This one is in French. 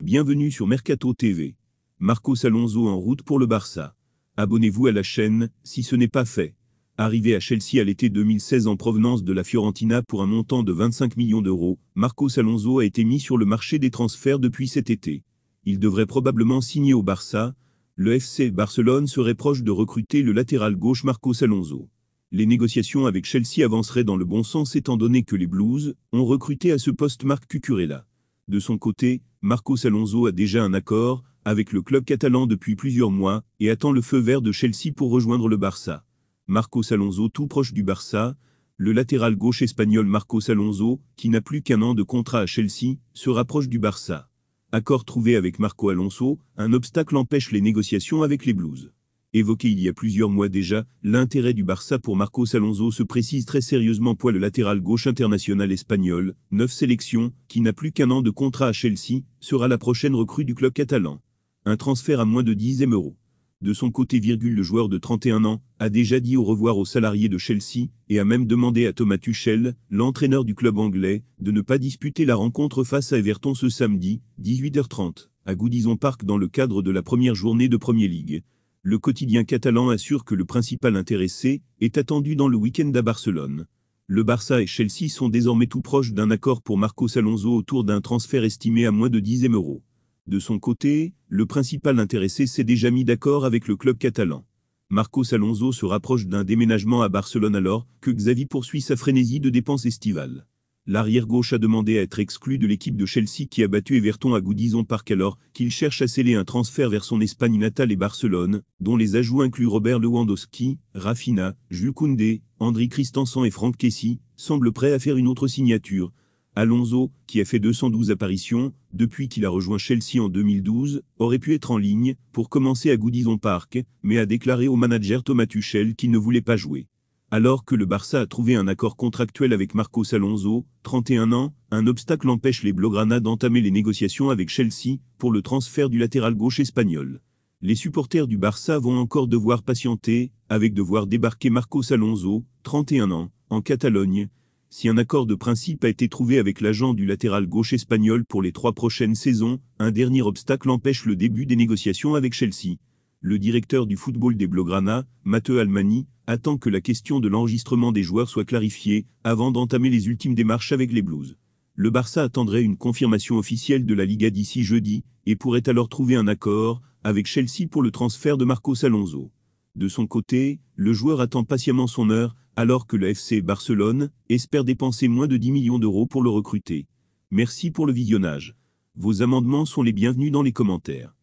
Bienvenue sur Mercato TV. Marcos Alonso en route pour le Barça. Abonnez-vous à la chaîne, si ce n'est pas fait. Arrivé à Chelsea à l'été 2016 en provenance de la Fiorentina pour un montant de 25 millions d'euros, Marcos Alonso a été mis sur le marché des transferts depuis cet été. Il devrait probablement signer au Barça. Le FC Barcelone serait proche de recruter le latéral gauche Marcos Alonso. Les négociations avec Chelsea avanceraient dans le bon sens étant donné que les Blues ont recruté à ce poste Marc Cucurella. De son côté, Marcos Alonso a déjà un accord avec le club catalan depuis plusieurs mois et attend le feu vert de Chelsea pour rejoindre le Barça. Marcos Alonso tout proche du Barça, le latéral gauche espagnol Marcos Alonso, qui n'a plus qu'un an de contrat à Chelsea, se rapproche du Barça. Accord trouvé avec Marcos Alonso, un obstacle empêche les négociations avec les Blues. Évoqué il y a plusieurs mois déjà, l'intérêt du Barça pour Marcos Alonso se précise très sérieusement pour le latéral gauche international espagnol, 9 sélections, qui n'a plus qu'un an de contrat à Chelsea, sera la prochaine recrue du club catalan. Un transfert à moins de 10 €. De son côté, le joueur de 31 ans a déjà dit au revoir aux salariés de Chelsea et a même demandé à Thomas Tuchel, l'entraîneur du club anglais, de ne pas disputer la rencontre face à Everton ce samedi, 18h30, à Goodison Park dans le cadre de la première journée de Premier League. Le quotidien catalan assure que le principal intéressé est attendu dans le week-end à Barcelone. Le Barça et Chelsea sont désormais tout proches d'un accord pour Marcos Alonso autour d'un transfert estimé à moins de 10 €. De son côté, le principal intéressé s'est déjà mis d'accord avec le club catalan. Marcos Alonso se rapproche d'un déménagement à Barcelone alors que Xavi poursuit sa frénésie de dépenses estivales. L'arrière-gauche a demandé à être exclu de l'équipe de Chelsea qui a battu Everton à Goodison Park alors qu'il cherche à sceller un transfert vers son Espagne natale et Barcelone, dont les ajouts incluent Robert Lewandowski, Rafinha, Jules Koundé, André Christensen et Franck Kessie, semblent prêts à faire une autre signature. Alonso, qui a fait 212 apparitions depuis qu'il a rejoint Chelsea en 2012, aurait pu être en ligne pour commencer à Goodison Park, mais a déclaré au manager Thomas Tuchel qu'il ne voulait pas jouer. Alors que le Barça a trouvé un accord contractuel avec Marcos Alonso, 31 ans, un obstacle empêche les Blaugrana d'entamer les négociations avec Chelsea pour le transfert du latéral gauche espagnol. Les supporters du Barça vont encore devoir patienter, avec devoir débarquer Marcos Alonso, 31 ans, en Catalogne. Si un accord de principe a été trouvé avec l'agent du latéral gauche espagnol pour les 3 prochaines saisons, un dernier obstacle empêche le début des négociations avec Chelsea. Le directeur du football des Blaugrana, Matteo Almani, attend que la question de l'enregistrement des joueurs soit clarifiée avant d'entamer les ultimes démarches avec les Blues. Le Barça attendrait une confirmation officielle de la Liga d'ici jeudi et pourrait alors trouver un accord avec Chelsea pour le transfert de Marcos Alonso. De son côté, le joueur attend patiemment son heure alors que le FC Barcelone espère dépenser moins de 10 millions d'euros pour le recruter. Merci pour le visionnage. Vos amendements sont les bienvenus dans les commentaires.